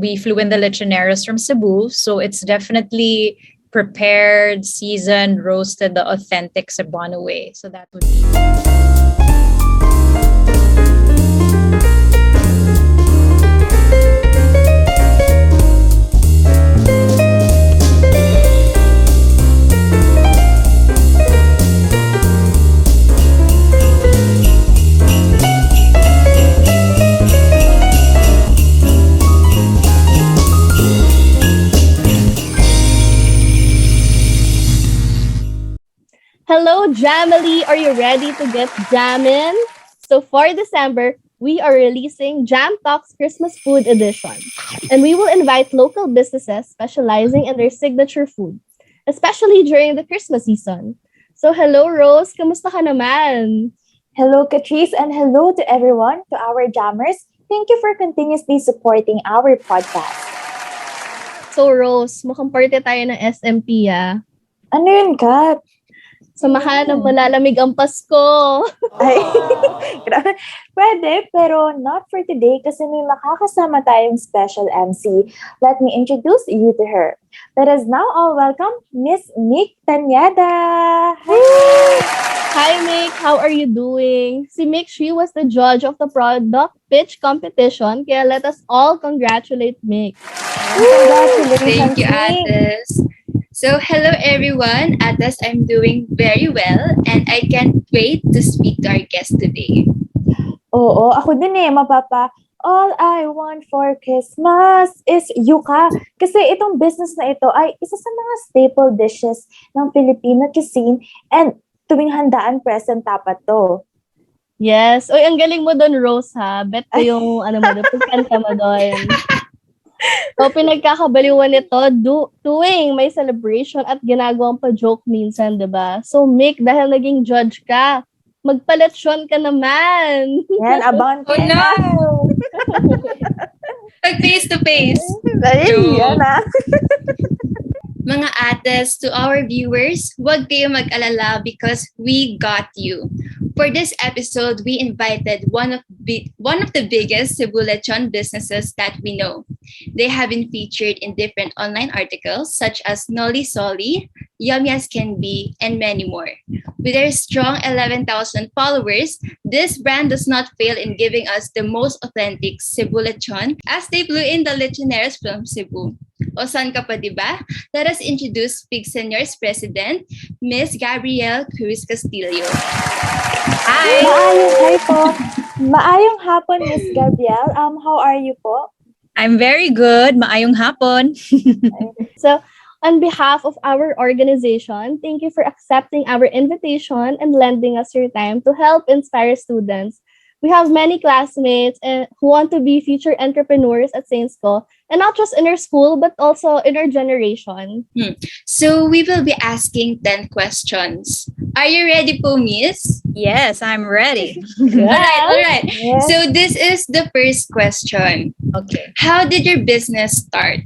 we flew in the lechoneros from Cebu. So it's definitely prepared, seasoned, roasted the authentic Cebuano way. So that would be... Hello, Jamily! Are you ready to get jammin'? So for December, we are releasing JAMTalks Christmas Food Edition. And we will invite local businesses specializing in their signature food, especially during the Christmas season. So hello, Rose! Kamusta ka naman? Hello, Catrice, and hello to everyone, to our jammers. Thank you for continuously supporting our podcast. So Rose, mukhang party tayo ng SMP Ano yun, Kat? Samahan ng malalamig ang Pasko. Ay, pwede, pero not for today kasi may makakasama tayong special MC. Let me introduce you to her. Let us now all welcome Miss Mick Tanyada. Hi, Mick. How are you doing? Si Mick, she was the judge of the product pitch competition. Kaya let us all congratulate Mick. Congratulations, Thank you, Mick. Ates. So, hello everyone. Ates, I'm doing very well and I can't wait to speak to our guest today. Oo, ako din mapapa. All I want for Christmas is yuca. Kasi itong business na ito ay isa sa mga staple dishes ng Filipino cuisine and tuwing handaan present dapat to. Yes. Oy, ang galing mo doon, Rose, ha? Bet ko yung, pagkanta mo doon. So, pinagkakabaliwan nito, tuwing may celebration at ginagawang pa-joke minsan, diba? So, Mick, dahil naging judge ka, magpaletsyon ka naman. Yan, abangan ko. Oh no! Like face to face. Ay, yan Mga Ates, to our viewers, huwag kayo mag-alala because we got you. For this episode, we invited one of the biggest Cebu Lechon businesses that we know. They have been featured in different online articles such as Noli Soli, Yummy as Can Be, and many more. With their strong 11,000 followers, this brand does not fail in giving us the most authentic Cebu Lechon as they flew in the lechoneros from Cebu. O saan ka pa, diba? Let us introduce Pig Senyor's President, Miss Gabrielle Cruz Castillo. Hi! Hi po. Maayong hapon, Miss Gabrielle. How are you po? I'm very good. Maayong hapon. So, on behalf of our organization, thank you for accepting our invitation and lending us your time to help inspire students. We have many classmates who want to be future entrepreneurs at St. School, and not just in our school, but also in our generation. So we will be asking 10 questions. Are you ready po, Miss? Yes, I'm ready. All right. Yes. So this is the first question. Okay. How did your business start?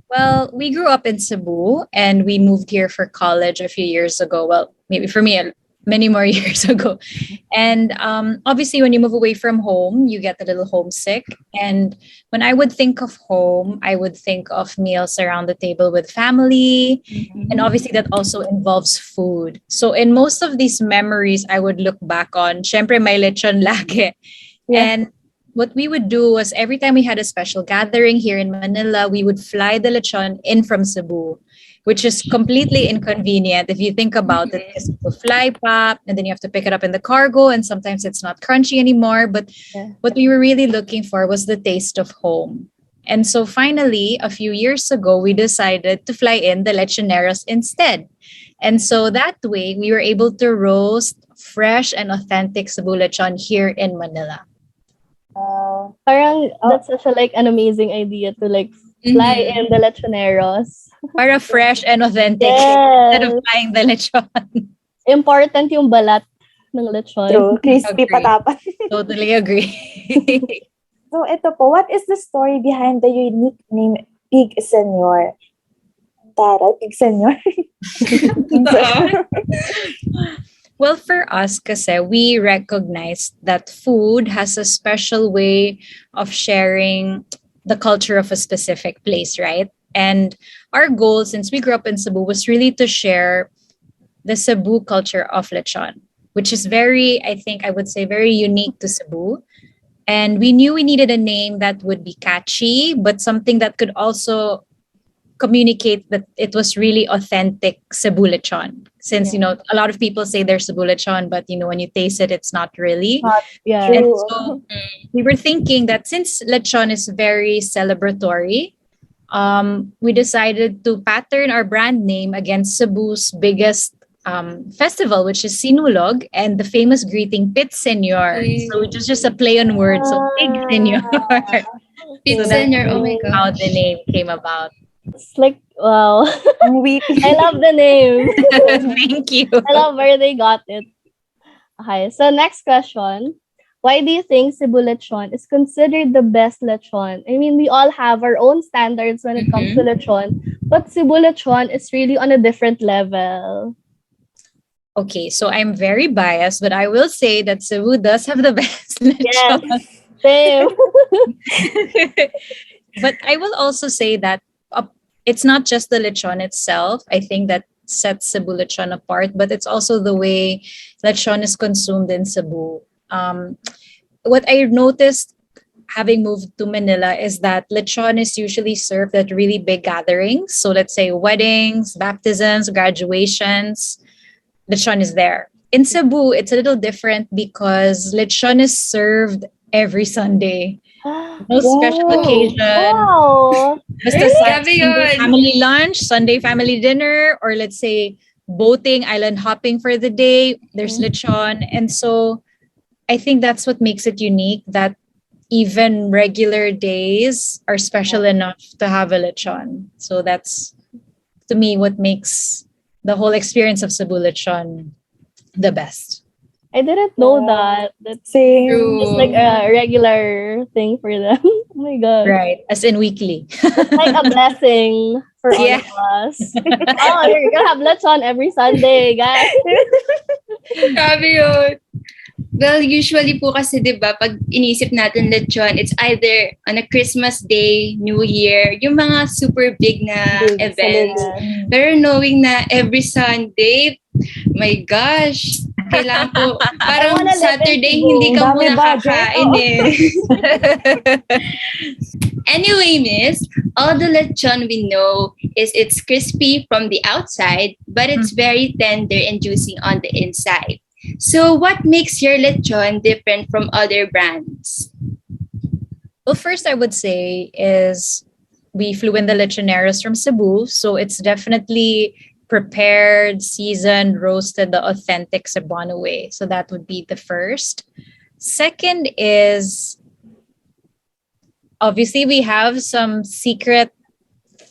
Well, we grew up in Cebu and we moved here for college a few years ago. Well, maybe for me, many more years ago. And obviously, when you move away from home, you get a little homesick. And when I would think of home, I would think of meals around the table with family. Mm-hmm. And obviously, that also involves food. So in most of these memories, I would look back on, syempre may lechon lagi. Yeah. And what we would do was every time we had a special gathering here in Manila, we would fly the lechon in from Cebu, which is completely inconvenient if you think about it. Because you fly pop, and then you have to pick it up in the cargo, and sometimes it's not crunchy anymore. But what we were really looking for was the taste of home. And so finally, a few years ago, we decided to fly in the lechoneros instead. And so that way, we were able to roast fresh and authentic Cebu lechon here in Manila. Parang that's such an amazing idea to fly in the lechoneros. Para fresh and authentic Yes. instead of flying the lechon. Important yung balat ng lechon. True. Crispy Agree. patapat. Totally agree. So, ito po, what is the story behind the unique name Pig Senyor? Tara, Pig Senyor. Well, for us, kasi we recognize that food has a special way of sharing the culture of a specific place, right? And our goal, since we grew up in Cebu, was really to share the Cebu culture of lechon, which is very, I think I would say, very unique to Cebu. And we knew we needed a name that would be catchy, but something that could also communicate that it was really authentic Cebu lechon. Since, a lot of people say they're Cebu lechon, but, when you taste it, it's not really. Yeah. And True. so we were thinking that since lechon is very celebratory, we decided to pattern our brand name against Cebu's biggest festival, which is Sinulog, and the famous greeting Pig Senyor. So it was just a play on words. So Pig Senyor. Pig So that's Senyor, oh my how gosh. the name came about. It's like, wow. Ang witty. I love the name. Thank you. I love where they got it. Okay, so next question. Why do you think Cebu Lechon is considered the best lechon? I mean, we all have our own standards when it comes to lechon, but Cebu Lechon is really on a different level. Okay, so I'm very biased, but I will say that Cebu does have the best Yes, lechon. same. But I will also say that it's not just the lechon itself. I think that sets Cebu lechon apart, but it's also the way lechon is consumed in Cebu. What I noticed having moved to Manila is that lechon is usually served at really big gatherings. So let's say weddings, baptisms, graduations, lechon is there. In Cebu, it's a little different because lechon is served every Sunday. No special Wow. occasion. Wow. Basta Grabe Sunday yun. family lunch, Sunday family dinner, or let's say boating, island hopping for the day, there's lechon. And so I think that's what makes it unique, that even regular days are special enough to have a lechon. So that's, to me, what makes the whole experience of Cebu lechon the best. I didn't know Wow. that. That's Same. True. just like a regular thing for them. Oh my god. Right, as in weekly. Like a blessing for all Yeah. of us. Oh, you're gonna have lechon every Sunday, guys. Grabe yun. Well, usually po kasi, di ba, pag inisip natin lechon, it's either on a Christmas Day, New Year, yung mga super big na Big events. celebration. Pero knowing na every Sunday, my gosh, kailangan po, parang wanna live in Saturday, Cebu. hindi ka Dami muna budget. kakain Oo. Anyway, miss, all the lechon we know is it's crispy from the outside, but it's very tender and juicy on the inside. So what makes your lechon different from other brands? Well, first I would say is we flew in the lechoneros from Cebu. So it's definitely prepared, seasoned, roasted the authentic Cebuano way. So that would be the first. Second is obviously we have some secret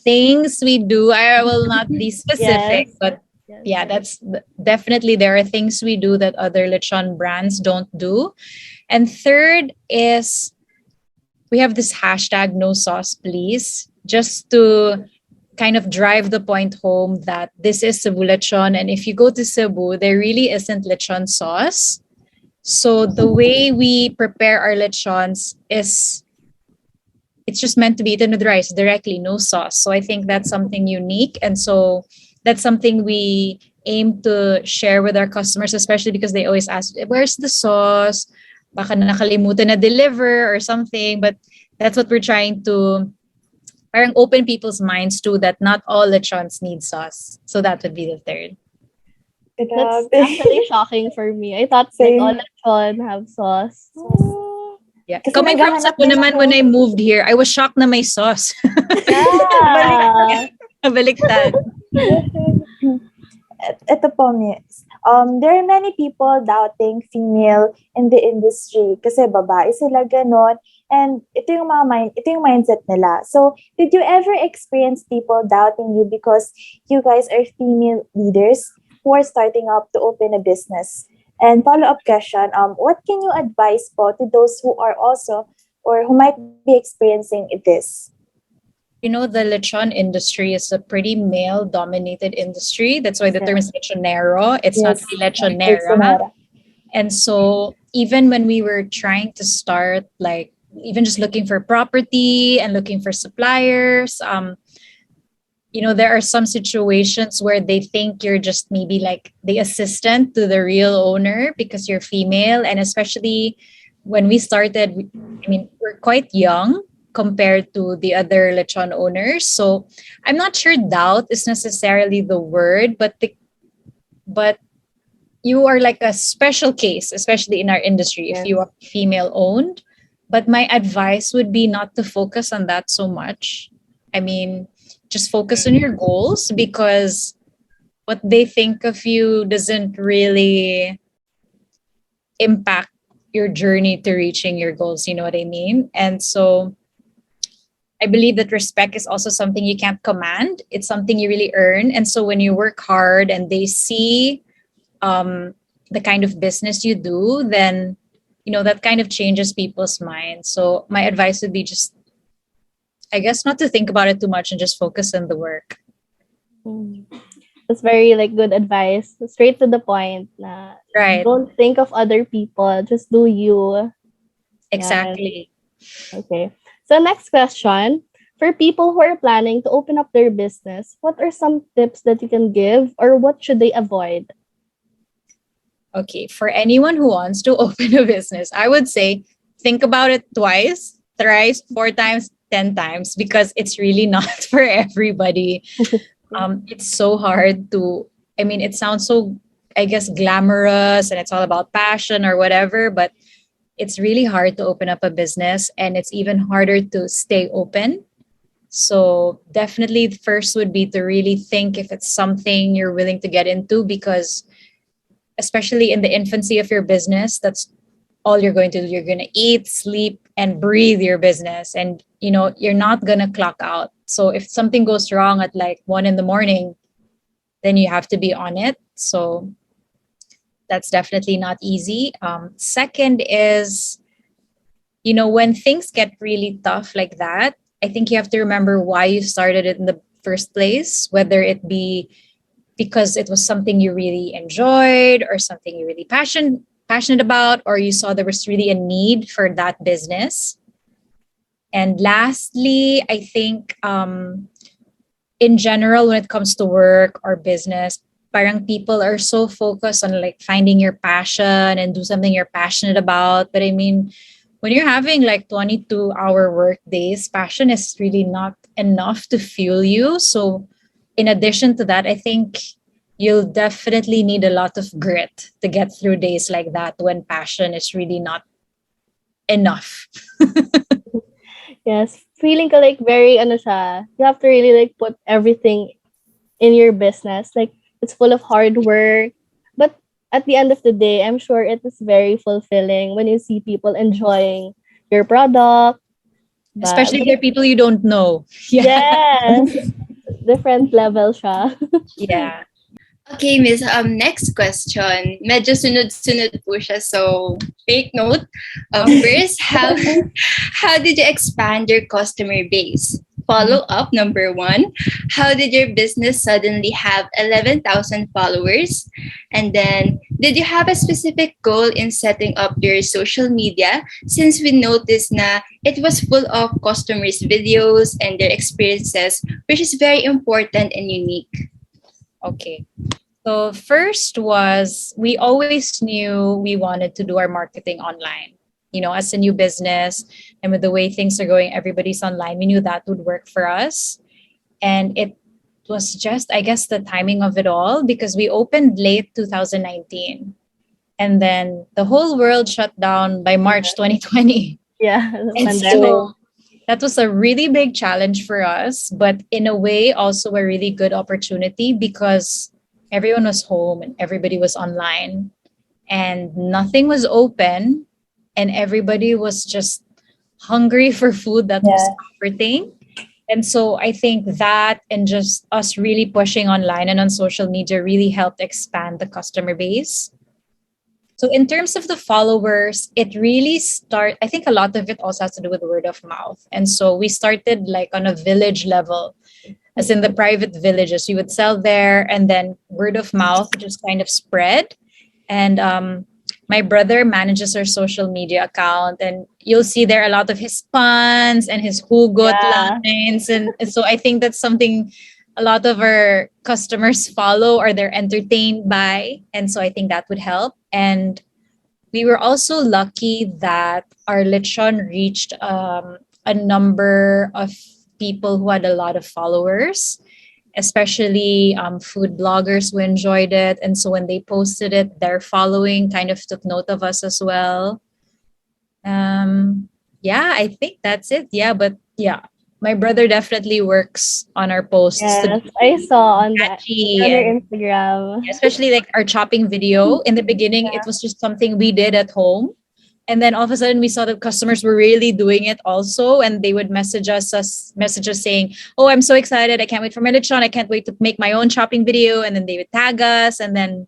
things we do. I will not be specific, Yes. but yeah, that's definitely, there are things we do that other lechon brands don't do. And third is we have this hashtag no sauce please, just to kind of drive the point home that this is Cebu lechon, and if you go to Cebu, there really isn't lechon sauce. So the way we prepare our lechons is it's just meant to be eaten with rice directly, no sauce. So I think that's something unique, and so that's something we aim to share with our customers, especially because they always ask, where's the sauce? Baka nakalimutan na deliver or something. But that's what we're trying to parang open people's minds to, that not all lechons need sauce. So that would be the third. That's Grabe. actually shocking for me. I thought like all lechon have sauce. Yeah. Kasi Coming from naghahanap Cebu din naman, ako. when I moved here, I was shocked na may sauce. Yeah. Baliktad. Ito po, miss. There are many people doubting female in the industry kasi babae sila ganon. And ito yung mindset nila. So, did you ever experience people doubting you because you guys are female leaders who are starting up to open a business? And follow-up question, what can you advise po to those who are also or who might be experiencing this? You know, the lechon industry is a pretty male-dominated industry. That's why the term is lechonero. It's not Yes. really lechonera. And so even when we were trying to start like even just looking for property and looking for suppliers. There are some situations where they think you're just maybe like the assistant to the real owner because you're female. And especially when we started, we're quite young compared to the other lechon owners. So I'm not sure doubt is necessarily the word, but you are like a special case, especially in our industry, if you are female owned. But my advice would be not to focus on that so much. Just focus on your goals, because what they think of you doesn't really impact your journey to reaching your goals. You know what I mean? And so I believe that respect is also something you can't command. It's something you really earn. And so when you work hard and they see the kind of business you do, then, that kind of changes people's minds. So my advice would be just, I guess, not to think about it too much and just focus on the work. That's very good advice. Straight to the point. Right. Don't think of other people. Just do you. Exactly. Okay. So next question. For people who are planning to open up their business, what are some tips that you can give, or what should they avoid? Okay. For anyone who wants to open a business, I would say think about it twice, thrice, 4 times, 10 times, because it's really not for everybody. It's so hard to, it sounds so, I guess, glamorous and it's all about passion or whatever, but it's really hard to open up a business, and it's even harder to stay open. So definitely first would be to really think if it's something you're willing to get into, because especially in the infancy of your business, that's all you're going to do. You're going to eat, sleep, and breathe your business. And, you're not going to clock out. So if something goes wrong at 1 a.m, then you have to be on it. So that's definitely not easy. Second is, when things get really tough like that, I think you have to remember why you started it in the first place, whether it be because it was something you really enjoyed or something you really passionate about, or you saw there was really a need for that business. And lastly, I think in general, when it comes to work or business, parang people are so focused on finding your passion and do something you're passionate about. But when you're having 22-hour work days, passion is really not enough to fuel you. So in addition to that, I think you'll definitely need a lot of grit to get through days like that when passion is really not enough. Yes, feeling ka very siya. You have to really put everything in your business. It's full of hard work, but at the end of the day, I'm sure it is very fulfilling when you see people enjoying your product. Especially if they're people you don't know. Yes. Different level siya. Yeah. Okay, Miss, next question. Medyo sunod-sunod po siya, so take note. First, how did you expand your customer base? Follow-up, number 1, how did your business suddenly have 11,000 followers? And then, did you have a specific goal in setting up your social media, since we noticed na it was full of customers' videos and their experiences, which is very important and unique? Okay. So first was, we always knew we wanted to do our marketing online. As a new business and with the way things are going, everybody's online. We knew that would work for us. And it was just, I guess, the timing of it all, because we opened late 2019. And then the whole world shut down by March 2020. Yeah, And so that was a really big challenge for us, but in a way also a really good opportunity, because everyone was home and everybody was online and nothing was open and everybody was just hungry for food that was comforting. And so I think that and just us really pushing online and on social media really helped expand the customer base. So in terms of the followers, it really I think a lot of it also has to do with word of mouth. And so we started on a village level, as in the private villages. We would sell there, and then word of mouth just kind of spread. And my brother manages our social media account, and you'll see there a lot of his puns and his hugot Yeah. lines. And so I think that's something a lot of our customers follow or they're entertained by. And so I think that would help. And we were also lucky that our lechon reached a number of people who had a lot of followers, especially food bloggers who enjoyed it. And so when they posted it, their following kind of took note of us as well. Yeah, I think that's it. Yeah, but yeah, my brother definitely works on our posts to Yes, I saw on that catchy, on your and Instagram. especially like our chopping video. In the beginning, it was just something we did at home. And then all of a sudden we saw that customers were really doing it also. And they would message us saying, "Oh, I'm so excited. I can't wait for my lechon. I can't wait to make my own chopping video." And then they would tag us. And then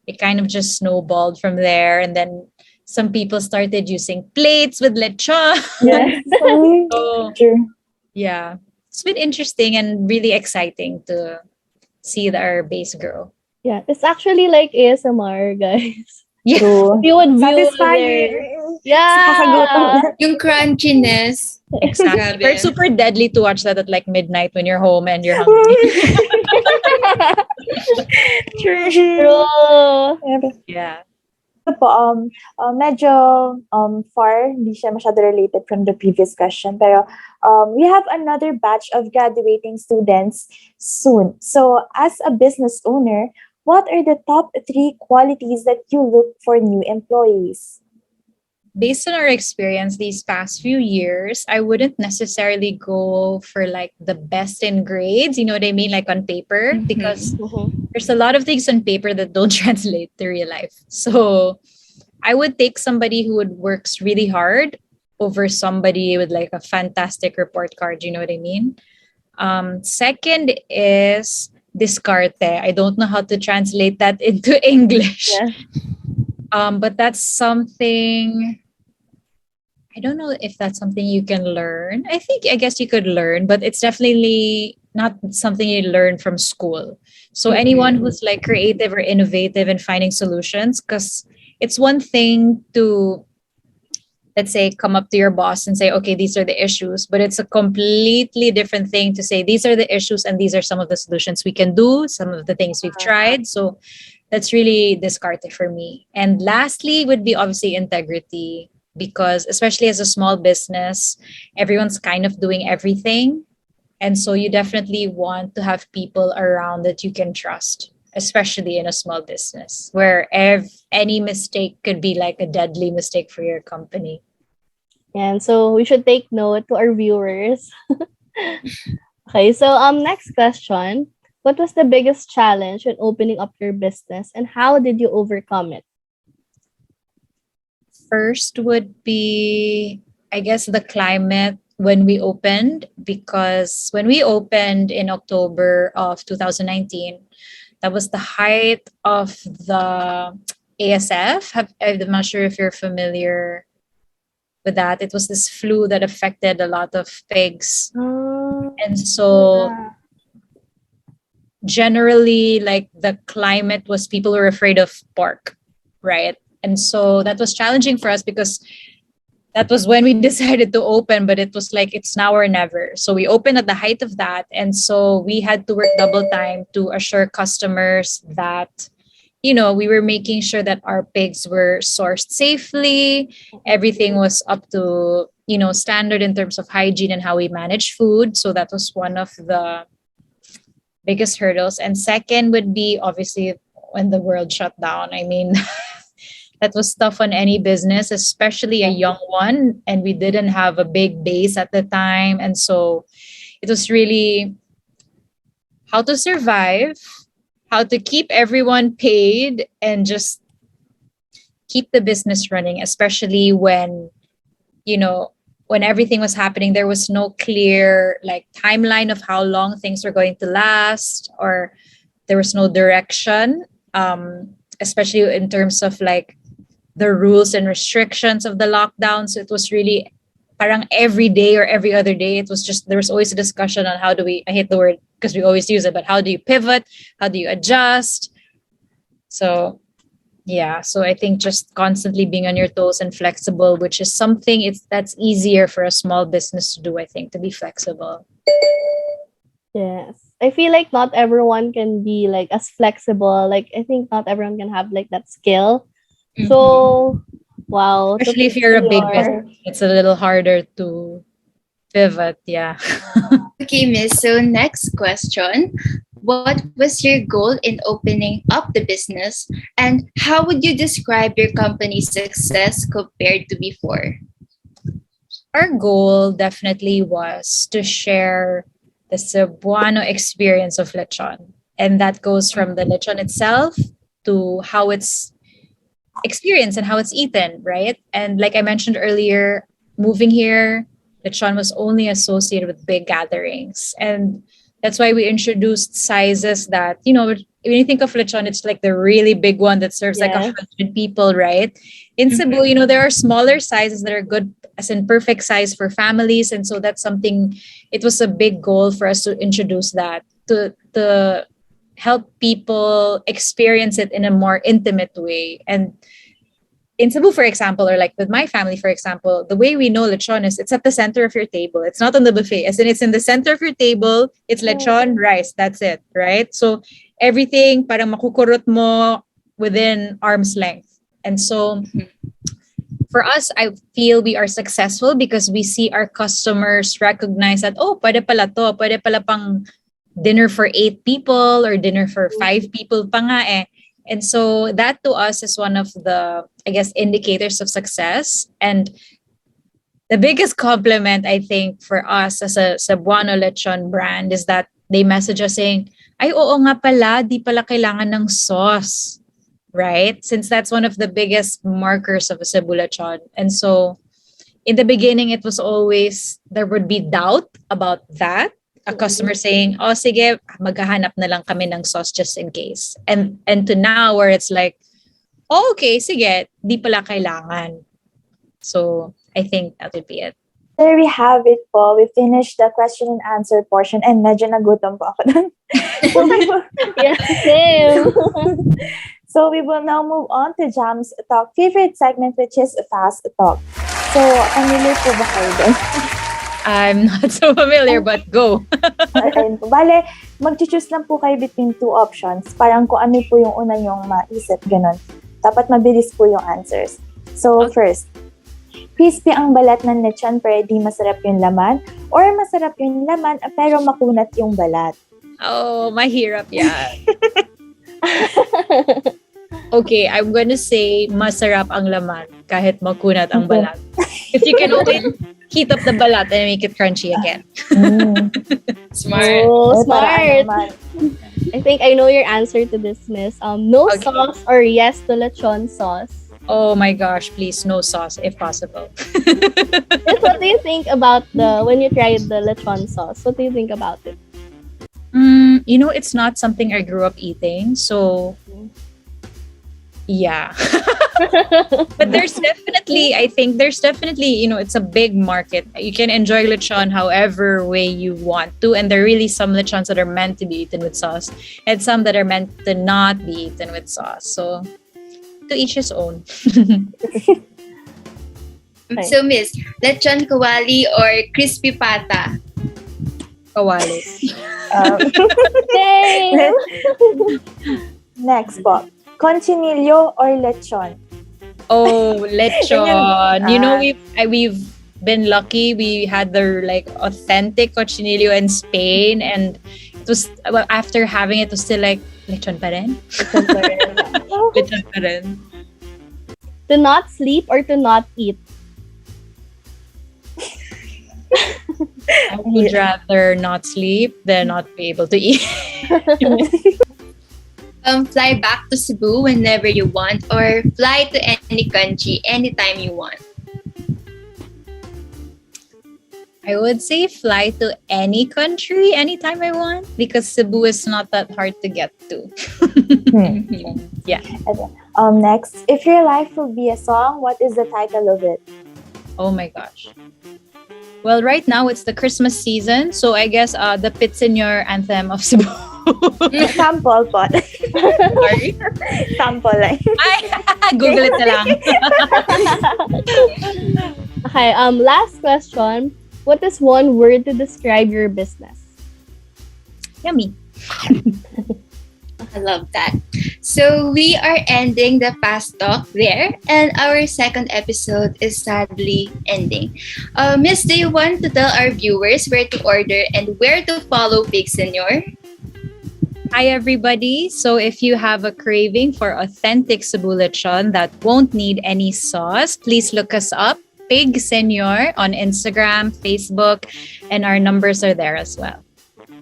it kind of just snowballed from there. And then some people started using plates with lechon. Yes. So True. yeah, it's been interesting and really exciting to see our base grow. Yeah, it's actually like ASMR, guys. Yeah. True. You would view Satisfying. their yeah. Yung crunchiness. Exactly. Grabe. But it's super deadly to watch that at like midnight when you're home and you're hungry. True. True. Yeah. Ito po, medyo far, hindi siya masyado related from the previous question. Pero we have another batch of graduating students soon. So as a business owner, what are the top 3 qualities that you look for new employees? Based on our experience these past few years, I wouldn't necessarily go for like the best in grades, you know what I mean? Like on paper, Mhm. because Mhm. there's a lot of things on paper that don't translate to real life. So I would take somebody who works really hard over somebody with like a fantastic report card, you know what I mean? Second is discarte. I don't know how to translate that into English. Yeah. But that's something, I don't know if that's something you can learn. I guess you could learn, but it's definitely not something you learn from school. So anyone who's like creative or innovative in finding solutions, because it's one thing to, let's say, come up to your boss and say, okay, these are the issues, but it's a completely different thing to say, these are the issues and these are some of the solutions we can do, some of the things we've tried. So that's really discarded for me. And lastly would be obviously integrity, because especially as a small business, everyone's kind of doing everything. And so you definitely want to have people around that you can trust, especially in a small business where any mistake could be like a deadly mistake for your company. And so we should take note to our viewers. Okay, so next question. What was the biggest challenge in opening up your business and how did you overcome it? First would be, I guess, the climate when we opened, because when we opened in October of 2019, that was the height of the ASF. I'm not sure if you're familiar with that. It was this flu that affected a lot of pigs. And so generally, like, the climate was, people were afraid of pork, right? And so that was challenging for us because that was when we decided to open, but it was like, it's now or never. So we opened at the height of that. And so we had to work double time to assure customers that, you know, we were making sure that our pigs were sourced safely. Everything was up to, you know, standard in terms of hygiene and how we manage food. So that was one of the biggest hurdles. And second would be obviously when the world shut down. I mean, that was tough on any business, especially a young one. And we didn't have a big base at the time. And so it was really how to survive, how to keep everyone paid, and just keep the business running, especially when, you know, when everything was happening, there was no clear like timeline of how long things were going to last, or there was no direction, especially in terms of like the rules and restrictions of the lockdown. So it was really parang every day or every other day. It was just, there was always a discussion on how do we, I hate the word because we always use it, but how do you pivot? How do you adjust? So Yeah, so I think just constantly being on your toes and flexible, which is something that's easier for a small business to do, I think, to be flexible. Yes. I feel like not everyone can be like as flexible. Like I think not everyone can have like that skill. So wow. to Especially if Pig you're a big Senyor. business, it's a little harder to pivot. Yeah. Okay, Miss. So next question. What was your goal in opening up the business, and how would you describe your company's success compared to before? Our goal definitely was to share the Cebuano experience of lechon. And that goes from the lechon itself to how it's experienced and how it's eaten, right? And like I mentioned earlier, moving here, lechon was only associated with big gatherings. And that's why we introduced sizes that, when you think of lechon, it's like the really big one that serves like Yes. 100 people, right? In Cebu, there are smaller sizes that are good, as in perfect size for families. And so that's something, it was a big goal for us to introduce that, to help people experience it in a more intimate way. And in Cebu, for example, or like with my family, for example, the way we know lechon is it's at the center of your table. It's not on the buffet. As in, it's in the center of your table. It's lechon, rice. That's it, right? So everything parang makukurot mo within arm's length. And so for us, I feel we are successful because we see our customers recognize that, oh, pwede pala to. Pwede pala pang dinner for 8 people or dinner for 5 people pa nga eh. And so that to us is one of the, I guess, indicators of success. And the biggest compliment, I think, for us as a Cebuano Lechon brand is that they message us saying, ay, oo nga pala, di pala kailangan ng sauce, right? Since that's one of the biggest markers of a Cebu Lechon. And so in the beginning, it was always, there would be doubt about that. A customer saying, oh, sige, maghahanap na lang kami ng sauce just in case. And to now where it's like, oh, okay, sige, di pala kailangan. So I think that would be it. There we have it po. We finished the question and answer portion and medyo nagutom po ako dun. Yeah, same. So we will now move on to Jam's Talk favorite segment, which is Fast Talk. So, familiar po ba kayo dun? I'm not so familiar, but go. Ayun po. Bale, mag-choose lang po kayo between 2 options. Parang kung ano po yung una yung maisip, ganun. Dapat mabilis po yung answers. So, first, crispy ang balat ng lechon pero di masarap yung laman, or masarap yung laman pero makunat yung balat? Oh, mahirap yan. Okay, I'm gonna say masarap ang laman kahit makunat ang balat. If you can always heat up the balat and make it crunchy again. Smart. Oh, Para smart. naman. I think I know your answer to this, Miss. No Okay. sauce or yes to lechon sauce. Oh my gosh, please, no sauce if possible. Miss, what do you think about when you tried the lechon sauce? What do you think about it? It's not something I grew up eating, so yeah. But there's definitely, it's a big market. You can enjoy lechon however way you want to, and there are really some lechons that are meant to be eaten with sauce, and some that are meant to not be eaten with sauce. So to each his own. So, Miss, lechon kawali or crispy pata? Kawali. Same. Next po. Conchinillo or lechon? Oh, lechon. Ganyan. We've been lucky. We had the authentic cochinillo in Spain, and it was after having it was still like lechon pa rin. Lechon pa rin. To not sleep or to not eat? I would rather not sleep than not be able to eat. Fly back to Cebu whenever you want, or fly to any country anytime you want? I would say fly to any country anytime I want, because Cebu is not that hard to get to. Yeah. Next, if your life will be a song, what is the title of it? Oh my gosh. Well, right now it's the Christmas season, so I guess the Pig Senyor anthem of Cebu. Sample po. Sorry. Sample lang. Ay, Google it na lang. Okay, last question. What is one word to describe your business? Yummy. I love that. So we are ending the past talk there, and our second episode is sadly ending. Miss, do you want to tell our viewers where to order and where to follow Pig Senyor? Hi, everybody. So if you have a craving for authentic Cebu Lechon that won't need any sauce, please look us up, Pig Senyor, on Instagram, Facebook, and our numbers are there as well.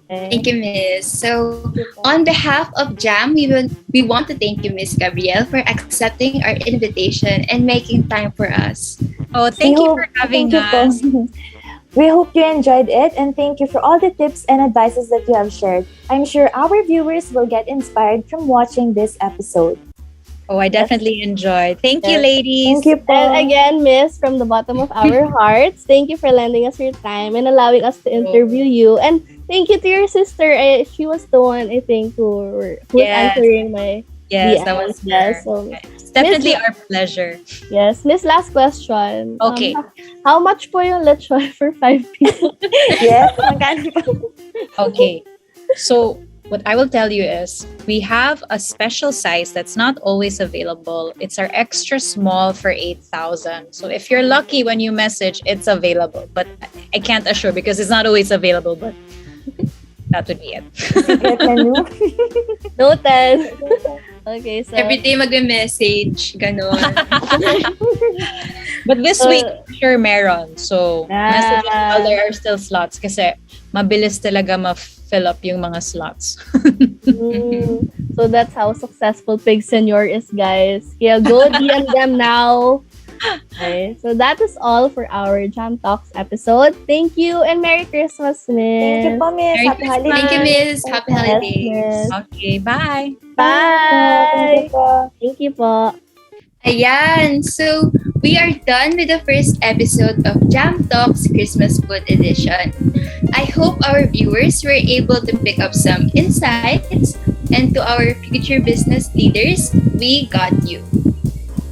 Thank you, Miss. So, on behalf of JAM, we want to thank you, Miss Gabrielle, for accepting our invitation and making time for us. Oh, thank you for having us. We hope you enjoyed it, and thank you for all the tips and advices that you have shared. I'm sure our viewers will get inspired from watching this episode. Oh, I definitely enjoyed. Thank you, Yes. ladies. Thank you po. And again, Miss, from the bottom of our hearts, thank you for lending us your time and allowing us to interview you. And thank you to your sister. She was the one, I think, who was Yes. answering my Yes, that DMs. was Yes, her. so, It's definitely Miss- our pleasure. yes. Miss, last question. Okay. How much po yung lechon for 5 people? Yes, magkano po? Okay. So, what I will tell you is we have a special size that's not always available. It's our extra small for 8,000. So if you're lucky when you message, it's available. But I can't assure because it's not always available. But that would be it. Secret menu. Noted. Okay, so Every day mag-message, ganon. But this week, sure meron. So, message us while there are still slots kasi mabilis talaga ma-fill up yung mga slots. so that's how successful Pig Senyor is, guys. Yeah, go DM them now. Okay, so that is all for our Jam Talks episode. Thank you and Merry Christmas, Miss. Thank you po, Miss. Merry Happy Christmas. holidays. Thank you, Miss. Happy Yes, holidays. Miss. Okay, bye! Thank you Bye. po. Thank you po. Ayan, so we are done with the first episode of Jam Talks Christmas Food Edition. I hope our viewers were able to pick up some insights, and to our future business leaders, we got you.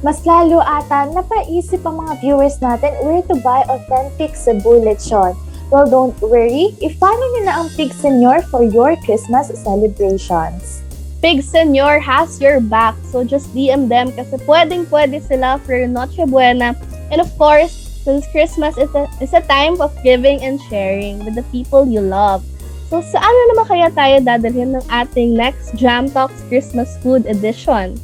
Mas lalo ata napaisip ang mga viewers natin where to buy authentic Cebu Lechon. Well, don't worry, i-follow nyo na ang Pig Senyor for your Christmas celebrations. Pig Senyor has your back. So just DM them kasi pwedeng-pwede sila for your Noche Buena. And of course, since Christmas is a time of giving and sharing with the people you love. So saan na naman kaya tayo dadalhin ng ating next Jam Talks Christmas Food Edition?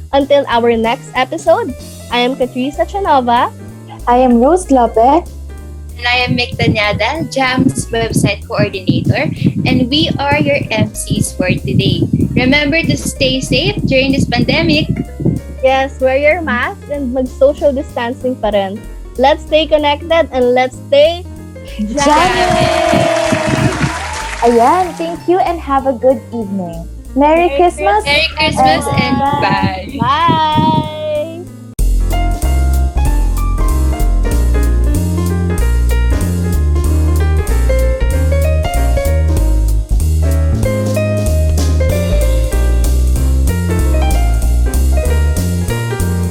Until our next episode, I am Catrice Chanova. I am Rose Lopez. And I am Mick Tanyada, JAM's website coordinator, and we are your MCs for today. Remember to stay safe during this pandemic. Yes, wear your mask and mag-social distancing pa rin. Let's stay connected and let's stay Jamming! Ayan, thank you and have a good evening. Merry Christmas! Merry Christmas and bye. Bye!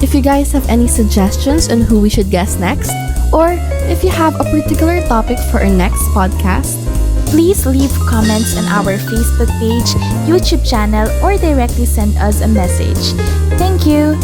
If you guys have any suggestions on who we should guest next, or if you have a particular topic for our next podcast, please leave comments on our Facebook page, YouTube channel, or directly send us a message. Thank you!